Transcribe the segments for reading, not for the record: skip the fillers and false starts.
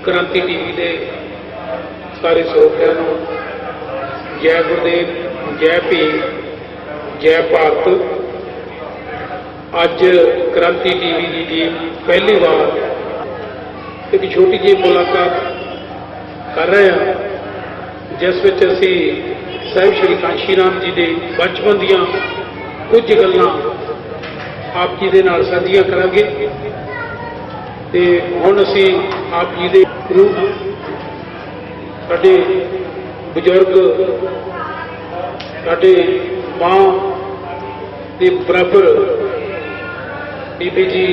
क्रांति टीवी के सारे श्रोतिਆਂ ਨੂੰ जय गुरुदेव, जय भीम, जय भारत। अज क्रांति टीवी की टीम पहली बार एक छोटी जी मुलाकात कर रहे हैं, जिस विच असी साहिब श्री कांशी राम जी के बचपन दियाँ कुछ गल्लां आप जी के नाल साझियां करांगे। ते हुण असी आप जी के रूप साडे बजुर्ग, साडे मां के बराबर बीबी जी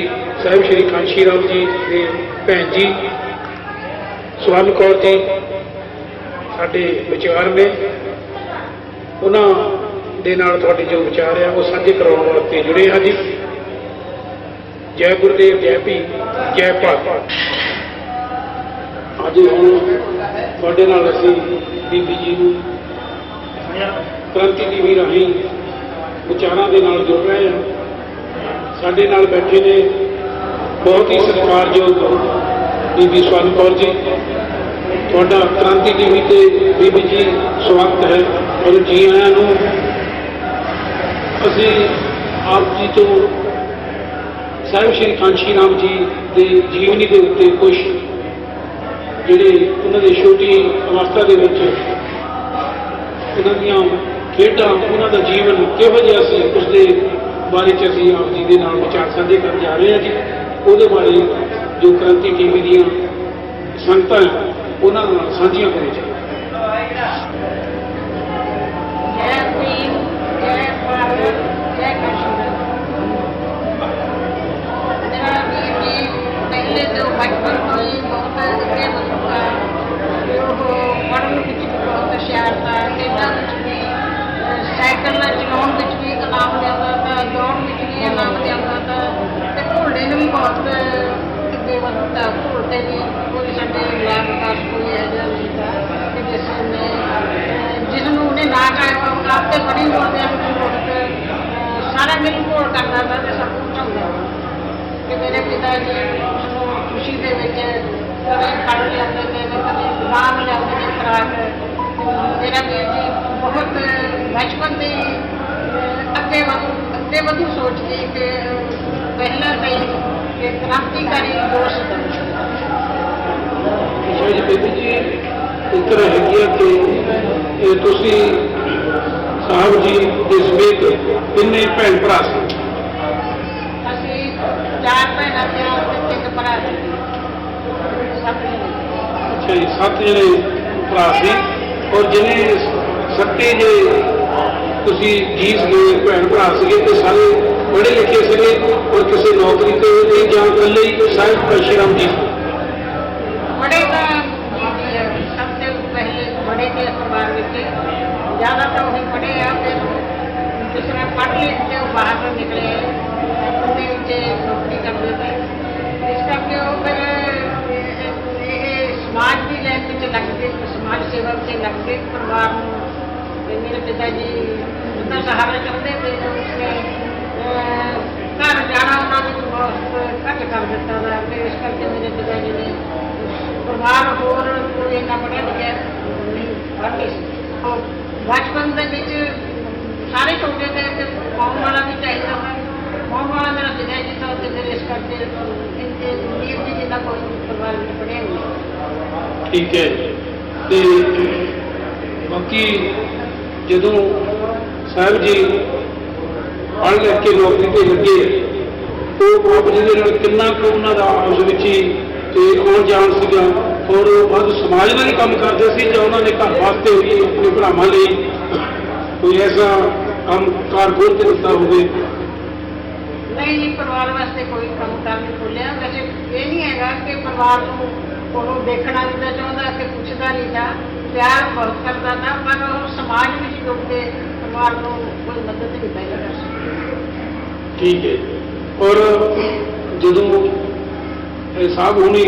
साहिब श्री कांशी राम जी के भैन जी स्वर्ण कौर जी साडे विचार ने, उन्हां दे नाल तुहाडे जो विचार है वो साझे करवाउण वास्ते जुड़े हैं जी। जय गुरुदेव, जय भीम, जय भारत। अज हुण तुहाडे नाल असीं बीबी जी नूं क्रांति टीवी राहीं विचारां दे नाल जुड़ रहे हैं। साडे नाल बैठे ने बहुत ही सत्कारयोग बीबी स्वर्ण कौर जी। तुहाडा क्रांति टीवी ते बीबी जी स्वागत है और जी आयां नूं। असीं आप जी तो साहिब श्री कांशी राम जी के जीवनी के उत्ते कुछ जिहड़े उन्होंने छोटी अवस्था के उन्होंने खेडां, उन्हों का जीवन किहो जिहा सी, उसके बारे च असीं आप जी के नाल विचार साझे करन जा रहे हैं जी। उहदे बारे जो क्रांति टीवी दी संगतां उन्हां नाल साझियां करो जी। जय भीम, जय भारत, जय कश्मीर। मेरा वीर जी पहले तो बचपन तो ही बहुत अगे बढ़ा, पढ़न विच भी बहुत होशियार था, खेलों भी, साइकिल चलाउण विच भी इनाम लिआंदा था, दौड़ विच भी इनाम लिआंदा था, ते घोड़े नूं भी बहुत अगे वधदा। घोड़े भी कोई साडे लाभ विकास कोई ऐसा नहीं था कि जिसनूं उन्हें ना कहा आपते बड़ी घोड़े सारा मिल घोड़ करता था तो सब कुछ होंदा कि मेरे पिता जी उसनूं खुशी दे विच कदे खड़ लिआंदे थे, कदे बादाम लिआंदे थे खुराक। मेरा वीर जी बहुत बचपन से अगे वधू सोचती कि पहला से ही क्रांतिकारी दोस्त जी। बेबी जी एक तरह है कि तुसी साहब जी के समेत किन्ने भैन भरा सी? असीं 4 भैणां ते 3 भरा सी। अच्छा जी, 7 जने भरा सी और जिन्हें सट्टे जे तुसी जी सके भैन भरा सके तो सारे पढ़े लिखे सके और किसी नौकरी ते जां कल्ले ही साहिब कांशी राम जी? बड़े का सबसे पहले बड़े के परिवार में ज़्यादा तो वही पढ़े हैं, फिर दूसरा पढ़ लिख के बाहर निकले उनके नौकरी करते थे। इस करके वो फिर समाज की लाइन में लग गए, समाज सेवा से लग गए। परिवार मेरे पिताजी उतना सहारा चाहते थे तो उसने घर जाना उन्होंने बहुत घट कर दिता था। फिर इस करके मेरे पिताजी ने परिवार होर कोई इन्ना पढ़िया लिखिया नहीं पढ़ते। बचपन के सारे छोटे थे कि पाने वाला भी चाहिए था, पाने वाला मेरा पिताजी था, तो फिर इस करके इनके वीर जी जितना कोई परिवार में पढ़िया नहीं। ठीक है। ते बाकी जदों साहब जी पढ़ लिख के नौकरी ते लगे तो आप जी दे नाल किन्ना कुछ उन्हां दा उस विच ही आउण जाण सीगा और बस समाज का ही काम करते सी जां उन्होंने घर वास्ते भी अपने भरावां लई कोई ऐसा काम कार खोल के दिता होवे? नहीं जी, परिवार वास्ते कोई काम कार नहीं खोलिया। वैसे ये नहीं है कि परिवार को देखना नहीं था चाहता कि पूछता नहीं था, प्यार बहुत करता था, पर समाज में जुड़ के परिवार को कोई मदद नहीं पहले कर सकती। ठीक है। और जदों साहब हुणी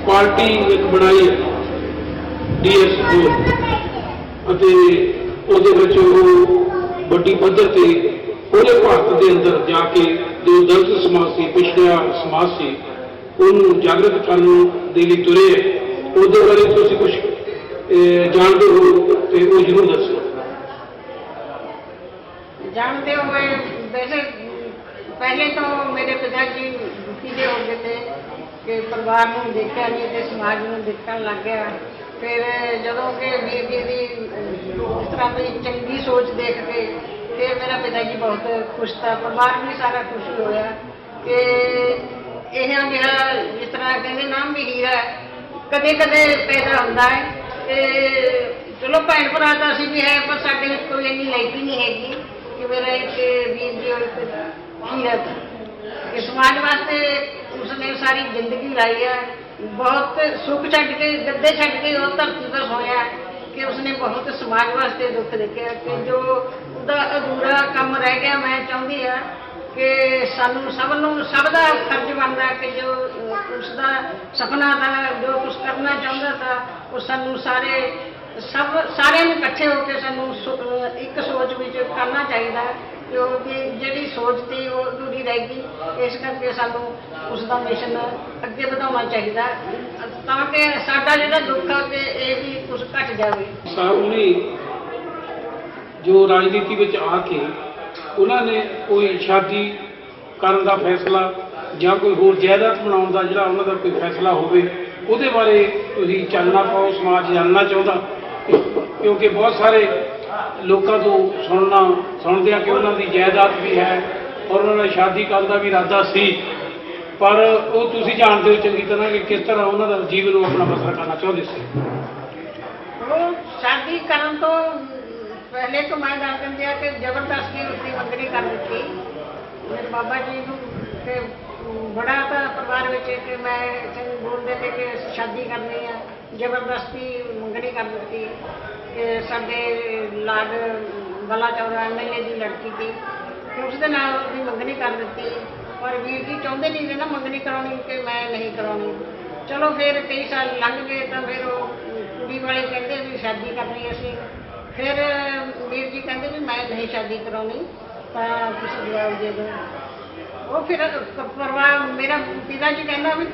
पार्टी एक बनाई DSO वड्डी पद्धर से पूरे भारत के अंदर जाके जो दलित समाज से पिछड़ा समाज से ਉਹਨੂੰ ਜਾਗਰਤ ਕਰਨ ਦੇ ਲਈ ਤੁਰੇ ਹੈ, ਉਹਦੇ ਬਾਰੇ ਤੁਸੀਂ ਕੁਝ ਜਾਣਦੇ ਹੋ ਤੇ ਉਹ ਜ਼ਰੂਰ ਦੱਸੋ। जानते हुए वैसे पहले तो मेरे पिताजी दुखी जे हो गए थे कि परिवार में देखा नहीं तो समाज में देखने लग गया। फिर जदों के वीर जी की इस तरह की चंगी सोच देख के फिर मेरा पिताजी बहुत खुश था, परिवार भी सारा खुश होया कि यह जिहा जिस तरह कहते ना भी हीरा कदे कदे पैदा होता है। चलो भैन भरा तो असी भी है पर साडे विच कोई इन्नी लाइकी नहीं हैगी कि मेरा एक वीर जी और एक हीरा था कि समाज वास्ते उसने सारी जिंदगी लाई है। बहुत सुख छड्ड के गद्दे छड्ड के वो धरती पर सोया कि उसने बहुत समाज वास्ते दुख देखा कि जो उसका अधूरा काम रह गया। मैं चाहती हाँ कि सानू सब का फर्ज बनता कि जो उसका सपना था, जो कुछ करना चाहता था, वो सानू सारे इकट्ठे होकर सानू एक सोच विच करना चाहिए कि जी सोच थी वो अधूरी रहेगी। इस करके सानू उसका मिशन अगे बढ़ाना चाहिए ताकि साडा जिहड़ा दुख है कि ये भी कुछ घट जाए। साहब ने जो राजनीति में आके उन्होंने कोई शादी करने का फैसला या कोई होर जायदाद बनाने का जिहड़ा उन्हों का कोई फैसला होवे ਉਹਦੇ बारे तुसीं चानना पाओ, समाज जानना चाहता क्योंकि बहुत सारे लोगों को सुनते हैं कि उन्होंने जायदाद भी है और उन्होंने शादी करने का भी इरादा सी, पर वो तुसीं जानते हो चंगी तरह कि किस तरह उन्होंने जीवन को अपना बसर करना चाहते थे। वो शादी करने तो पहले तो मैं गल कर कि जबरदस्ती उसकी मंगनी कर दी। मेरे बाबा जी को बड़ा था परिवार में कि मैं बोलते थे कि शादी करनी है, जबरदस्ती मंगनी कर दी कि साडे लाग गला चौरा MLA की लड़की थी कि उसके नाल भी मंगनी कर दी। पर वीर जी चाहते नहीं थे ना मंगनी करानी कि मैं नहीं करानी। चलो फिर कई साल लंघ गए तो फिर वो कुड़ी वाले कहते भी शादी करनी असी। फिर वीर जी कहते भी मैं नहीं शादी करानी तो कुछ जवाब दे दो। वो फिर परिवार मेरा पिता जी कहना भी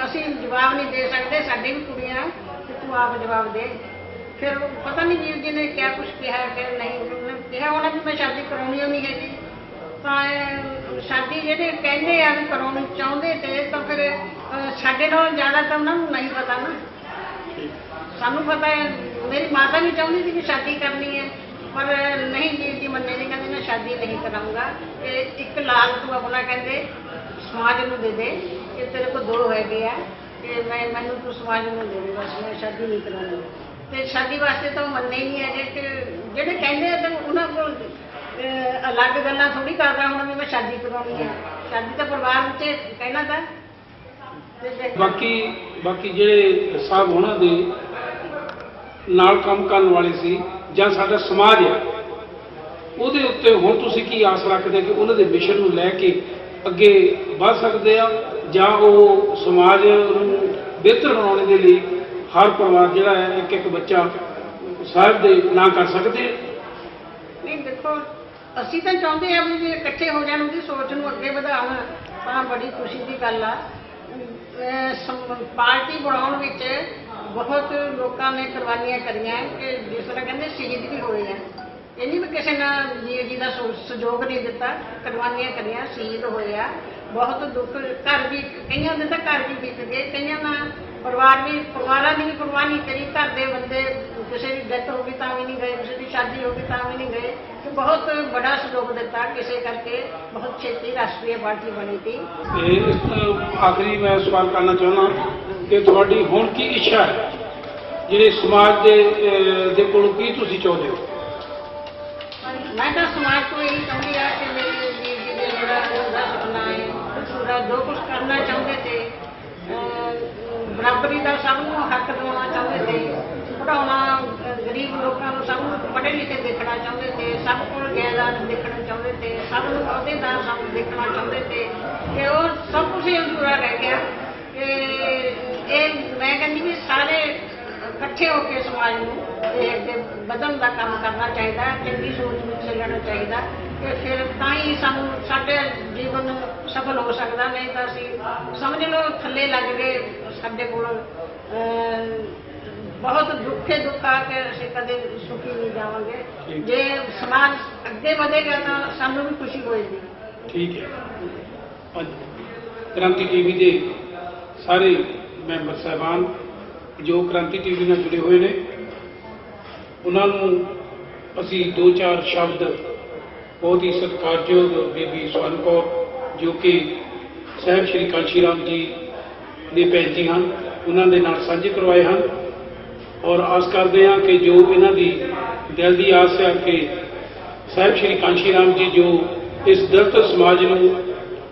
असी जवाब नहीं दे सकते, साडी भी कुड़ियां कि तू आप जवाब दे। फिर पता नहीं वीर जी ने क्या कुछ कहा कि नहीं, उन्होंने कहा होना भी मैं शादी करानी नहीं है। तो शादी जेडे कहते हैं भी करानी चाहते थे तो फिर साडे नाल ज़्यादा तो उन्होंने नहीं पता ना, सानू पता है। मेरी माता भी चाहती थी कि शादी करनी है पर नहीं वीर जी मन्ने नहीं, कहते मैं शादी नहीं कराऊंगा। एक लाल तू अपना कहते समाज में दे दे कि तेरे को दो है गया कि मैनू तू समाज में दे दे, बस मैं शादी नहीं कराऊंगी। तो शादी वास्ते तो मन्ने ही नहीं है कि जेडे कहते हैं तो उन्होंने को अलग गल्लां थोड़ी करदा हुण भी मैं शादी कराउणी है। शादी तो परिवार में कहना था। बाकी ਜਿਹੜੇ ਸਾਹਿਬ ਉਹਨਾਂ ਦੇ ਨਾਲ ਕੰਮ ਕਰਨ ਵਾਲੇ ਸੀ ਜਾਂ ਸਾਡਾ ਸਮਾਜ ਹੈ ਉਹਦੇ ਉੱਤੇ ਹੁਣ ਤੁਸੀਂ ਕੀ ਆਸ ਰੱਖਦੇ ਕਿ ਉਹਨਾਂ ਦੇ ਮਿਸ਼ਨ ਨੂੰ ਲੈ ਕੇ ਅੱਗੇ ਵਧ ਸਕਦੇ ਆ ਜਾਂ ਉਹ ਸਮਾਜ ਨੂੰ ਬਿਹਤਰ ਬਣਾਉਣ ਦੇ ਲਈ ਹਰ ਪਰਿਵਾਰ ਜਿਹੜਾ ਹੈ ਇੱਕ ਇੱਕ ਬੱਚਾ ਸਾਹਿਬ ਦੇ ਨਾਂ ਕਰ ਸਕਦੇ ਆ? ਨਹੀਂ ਦੇਖੋ ਅਸੀਂ ਤਾਂ ਚਾਹੁੰਦੇ ਆ ਵੀ ਜੇ ਇਕੱਠੇ ਹੋ ਜਾਣ ਉਹਦੀ ਸੋਚ ਨੂੰ ਅੱਗੇ ਵਧਾਉਣ ਤਾਂ ਬੜੀ ਖੁਸ਼ੀ ਦੀ ਗੱਲ ਆ। पार्टी बनाने विच बहुत लोगों ने कुर्बानियां करियां कि जिस तरह कहते शहीद भी होए हैं। ये नहीं भी किसी ने वीर जी का सहयोग नहीं दिता, कुर्बानियां करियां शहीद होए आ। बहुत दुख घर भी कईयां दे तां घर भी विक गए, कईयां ना परिवार ने भी कुर्बानी करी। घर के बंदे किसी की डेथ हो गई तां भी नहीं गए, किसी की शादी हो गई तां भी नहीं गए। तो बहुत बड़ा सहयोग दिता किसी करके बहुत छेती राष्ट्रीय पार्टी बनी थी। आखिरी मैं सवाल करना चाहना कि थोड़ी हुण की इच्छा है जिहड़े समाज दे कोलों की तुसीं चाहुंदे हो? मैं तो समाज को यही चाहती है कि मेरे वीर जी ने मेरा पूरा सपना है, पूरा जो कुछ करना चाहते थे, बराबरी का सबको हक दिलाना चाहते थे, पढ़ाना गरीब लोगों को सब पढ़े लिखे देखना चाहते थे, सबको जायदाद देखना चाहते थे, सब अहदेदार सब देखना चाहते थे कि वो सब कुछ ही अधूरा रह गया। कि मैं कहती भी सारे इकट्ठे होकर समाज में बदलने का काम करना चाहिए, चंगी सोच में चलना चाहिए ਕਿ ਫਿਰ ਤਾਂ ਹੀ ਸਾਨੂੰ ਸਾਡੇ ਜੀਵਨ ਸਫਲ ਹੋ ਸਕਦਾ, ਨਹੀਂ ਤਾਂ ਅਸੀਂ ਸਮਝ ਲਓ ਥੱਲੇ ਲੱਗ ਗਏ। ਸਾਡੇ ਕੋਲ ਬਹੁਤ ਦੁੱਖੇ ਦੁੱਖ ਆ ਕੇ ਅਸੀਂ ਕਦੇ ਸੁਖੀ ਨਹੀਂ ਜਾਵਾਂਗੇ। ਜੇ ਸਮਾਜ ਅੱਗੇ ਵਧੇਗਾ ਤਾਂ ਸਾਨੂੰ ਵੀ ਖੁਸ਼ੀ ਹੋਏਗੀ। ਠੀਕ ਹੈ। ਅੱਜ ਕ੍ਰਾਂਤੀ ਟੀਵੀ ਦੇ ਸਾਰੇ ਮੈਂਬਰ ਸਾਹਿਬਾਨ ਜੋ ਕ੍ਰਾਂਤੀ ਟੀਵੀ ਨਾਲ ਜੁੜੇ ਹੋਏ ਨੇ, ਉਹਨਾਂ ਨੂੰ ਅਸੀਂ 2-4 ਸ਼ਬਦ ਬਹੁਤ ਹੀ ਸਤਿਕਾਰਯੋਗ ਬੀਬੀ ਸਵਰਨ ਕੌਰ ਜੋ ਕਿ ਸਾਹਿਬ ਸ਼੍ਰੀ ਕਾਂਸ਼ੀ ਰਾਮ ਜੀ ਦੇ ਭੈਣ ਜੀ ਹਨ, ਉਹਨਾਂ ਦੇ ਨਾਲ ਸਾਂਝੇ ਕਰਵਾਏ ਹਨ। ਔਰ ਆਸ ਕਰਦੇ ਹਾਂ ਕਿ ਜੋ ਇਹਨਾਂ ਦੀ ਦਿਲ ਦੀ ਆਸ ਹੈ ਕਿ ਸਾਹਿਬ ਸ਼੍ਰੀ ਕਾਂਸ਼ੀ ਰਾਮ ਜੀ ਜੋ ਇਸ ਦਲਿਤ ਸਮਾਜ ਨੂੰ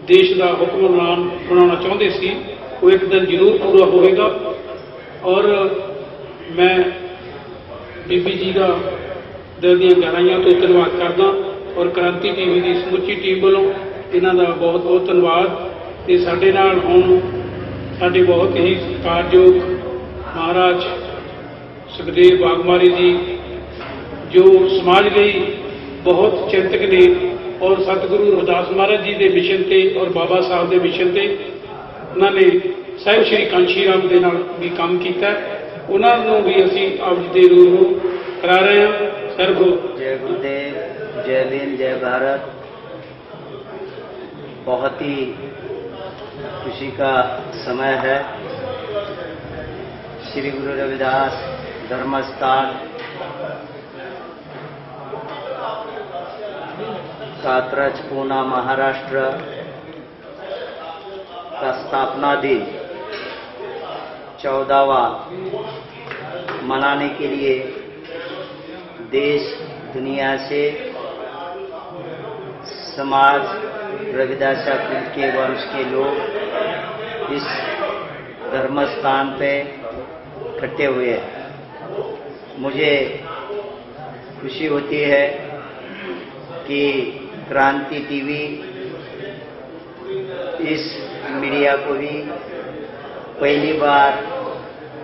ਦੇਸ਼ ਦਾ ਹੁਕਮਰਾਨ ਬਣਾਉਣਾ ਚਾਹੁੰਦੇ ਸੀ, ਉਹ ਇੱਕ ਦਿਨ ਜ਼ਰੂਰ ਪੂਰਾ ਹੋਵੇਗਾ। ਔਰ ਮੈਂ ਬੀਬੀ ਜੀ ਦਾ ਦਿਲ ਦੀਆਂ ਗਹਿਰਾਈਆਂ ਤੋਂ ਧੰਨਵਾਦ ਕਰਦਾ ਔਰ ਕ੍ਰਾਂਤੀ ਟੀਵੀ ਦੀ ਸਮੁੱਚੀ ਟੀਮ ਵੱਲੋਂ ਇਹਨਾਂ ਦਾ ਬਹੁਤ ਬਹੁਤ ਧੰਨਵਾਦ। ਤੇ ਸਾਡੇ ਨਾਲ ਹੁਣ ਸਾਡੇ ਬਹੁਤ ਹੀ ਸਤਿਕਾਰਯੋਗ ਮਹਾਰਾਜ ਸੁਖਦੇਵ ਬਾਗਮਾਰੀ ਜੀ ਜੋ ਸਮਾਜ ਲਈ ਬਹੁਤ ਚਿੰਤਕ ਨੇ ਔਰ ਸਤਿਗੁਰੂ ਰਵਿਦਾਸ ਮਹਾਰਾਜ ਜੀ ਦੇ ਮਿਸ਼ਨ ਤੇ ਔਰ ਬਾਬਾ ਸਾਹਿਬ ਦੇ ਮਿਸ਼ਨ ਤੇ ਉਹਨਾਂ ਨੇ ਸਾਹਿਬ ਸ਼੍ਰੀ ਕਾਂਸ਼ੀ ਰਾਮ ਦੇ ਨਾਲ ਵੀ ਕੰਮ ਕੀਤਾ। ਉਹਨਾਂ ਨੂੰ ਵੀ ਅਸੀਂ ਆਪ ਜੀ ਦੇ ਰੂਬਰੂ ਕਰਾ ਰਹੇ ਹਾਂ। ਸਰਬ जय गुरुदेव, जय भीम, जय भारत। बहुत ही खुशी का समय है। श्री गुरु रविदास धर्मस्थान कात्रज, पूना, महाराष्ट्र का स्थापना दिन 14वां मनाने के लिए देश दुनिया से समाज रविदासा कुल के वंश के लोग इस धर्म स्थान पे इकट्ठे हुए हैं। मुझे खुशी होती है कि क्रांति टीवी इस मीडिया को भी पहली बार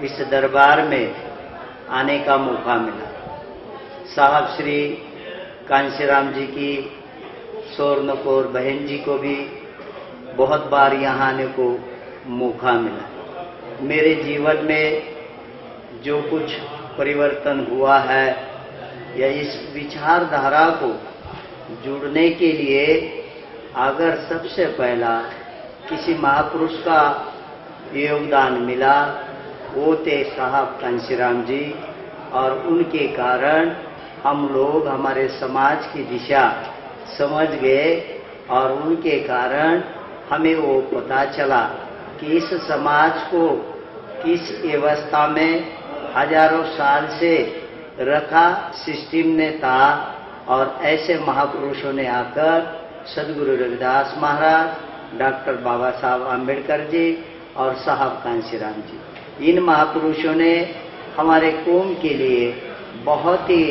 इस दरबार में आने का मौका मिला। साहब श्री कांशीराम जी की स्वर्ण कौर बहन जी को भी बहुत बार यहाँ आने को मौका मिला। मेरे जीवन में जो कुछ परिवर्तन हुआ है या इस विचारधारा को जुड़ने के लिए अगर सबसे पहला किसी महापुरुष का योगदान मिला वो थे साहब कांशीराम जी। और उनके कारण हम लोग हमारे समाज की दिशा समझ गए और उनके कारण हमें वो पता चला कि इस समाज को किस अवस्था में हजारों साल से रखा सिस्टम ने था। और ऐसे महापुरुषों ने आकर सदगुरु रविदास महाराज, डॉक्टर बाबा साहब आम्बेडकर जी और साहब कांशीराम जी, इन महापुरुषों ने हमारे कौम के लिए बहुत ही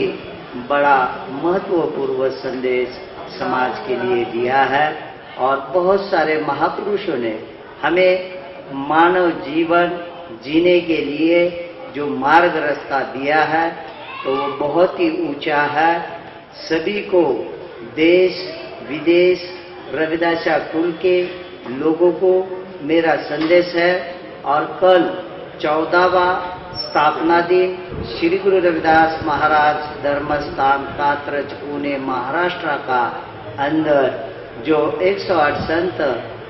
बड़ा महत्वपूर्ण संदेश समाज के लिए दिया है। और बहुत सारे महापुरुषों ने हमें मानव जीवन जीने के लिए जो मार्ग रास्ता दिया है तो वो बहुत ही ऊंचा है। सभी को देश विदेश रविदासा कुल के लोगों को मेरा संदेश है। और कल 14वां स्थापना दिन श्री गुरु रविदास महाराज धर्मस्थान कात्रज, पुणे, महाराष्ट्र का अंदर जो 108 संत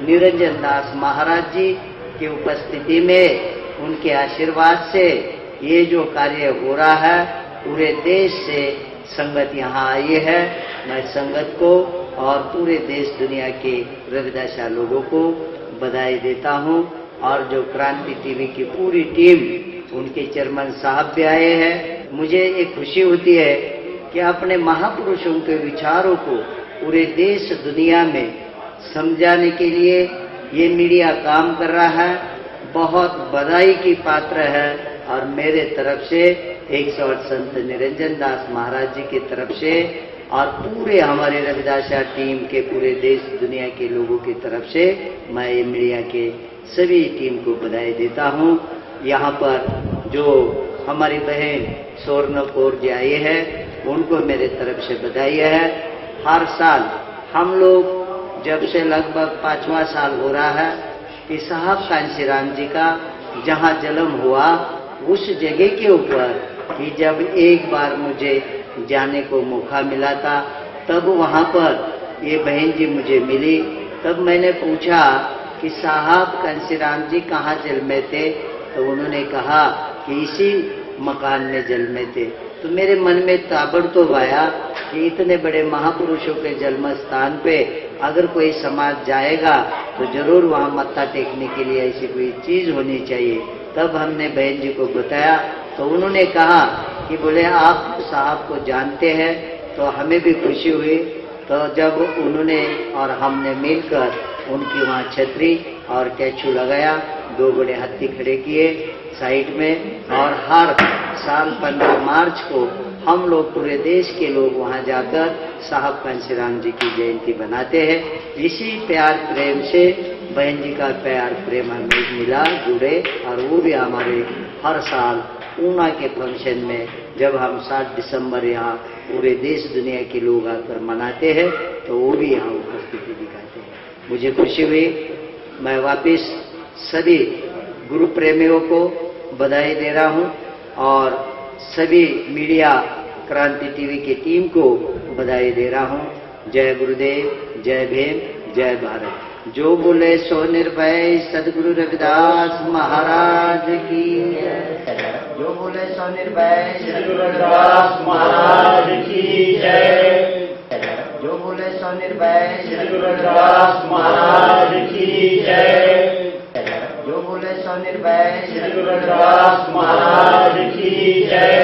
निरंजन दास महाराज जी की उपस्थिति में उनके आशीर्वाद से ये जो कार्य हो रहा है, पूरे देश से संगत यहाँ आई है। मैं संगत को और पूरे देश दुनिया के रविदासा लोगों को बधाई देता हूँ। और जो क्रांति टीवी की पूरी टीम, उनके चेयरमैन साहब भी आए हैं। मुझे एक खुशी होती है कि अपने महापुरुषों के विचारों को पूरे देश दुनिया में समझाने के लिए ये मीडिया काम कर रहा है। बहुत बधाई की पात्र है। और मेरे तरफ से 108 संत निरंजन दास महाराज जी की तरफ से और पूरे हमारे रविदासा टीम के पूरे देश दुनिया के लोगों की तरफ से मैं ये मीडिया के सभी टीम को बधाई देता हूँ। यहाँ पर जो हमारी बहन स्वर्ण कौर जी आई है, उनको मेरे तरफ से बधाई है। हर साल हम लोग जब से लगभग 5वां साल हो रहा है कि साहब कांशीराम जी का जहाँ जन्म हुआ उस जगह के ऊपर कि जब एक बार मुझे जाने को मौका मिला था, तब वहाँ पर ये बहन जी मुझे मिली। तब मैंने पूछा कि साहब कांशीराम जी कहाँ जन्मे थे, तो उन्होंने कहा कि इसी मकान में जन्मे थे। तो मेरे मन में ताबड़तोड़ आया कि इतने बड़े महापुरुषों के जन्म स्थान पे अगर कोई समाज जाएगा तो जरूर वहाँ मत्था टेकने के लिए ऐसी कोई चीज होनी चाहिए। तब हमने बहन जी को बताया तो उन्होंने कहा कि बोले आप साहब को जानते हैं, तो हमें भी खुशी हुई। तो जब उन्होंने और हमने मिलकर उनकी वहाँ छतरी और टैचू लगाया, 2 बड़े हाथी खड़े किए साइड में, और हर साल 15 मार्च को हम लोग पूरे देश के लोग वहाँ जाकर साहब कांशीराम जी की जयंती बनाते हैं। इसी प्यार प्रेम से बहन जी का प्यार प्रेम हमें मिला, जुड़े, और वो भी हमारे हर साल ऊना के फंक्शन में जब हम 7 दिसंबर यहाँ पूरे देश दुनिया के लोग आकर मनाते हैं तो वो भी यहाँ उपस्थिति दिखाते हैं। मुझे खुशी हुई। मैं वापिस सभी गुरु प्रेमियों को बधाई दे रहा हूँ और सभी मीडिया क्रांति टीवी की टीम को बधाई दे रहा हूँ। जय गुरुदेव, जय भीम, जय भारत। जो बोले सो निर्भय सदगुरु रविदास महाराज की जय। जो बोले सो निर्भय सदगुरु रविदास महाराज की जय। जो बोले सो निर्भय सदगुरु रविदास महाराज की जय। जो बोले सो निर्भय सदगुरु रविदास महाराज की जय।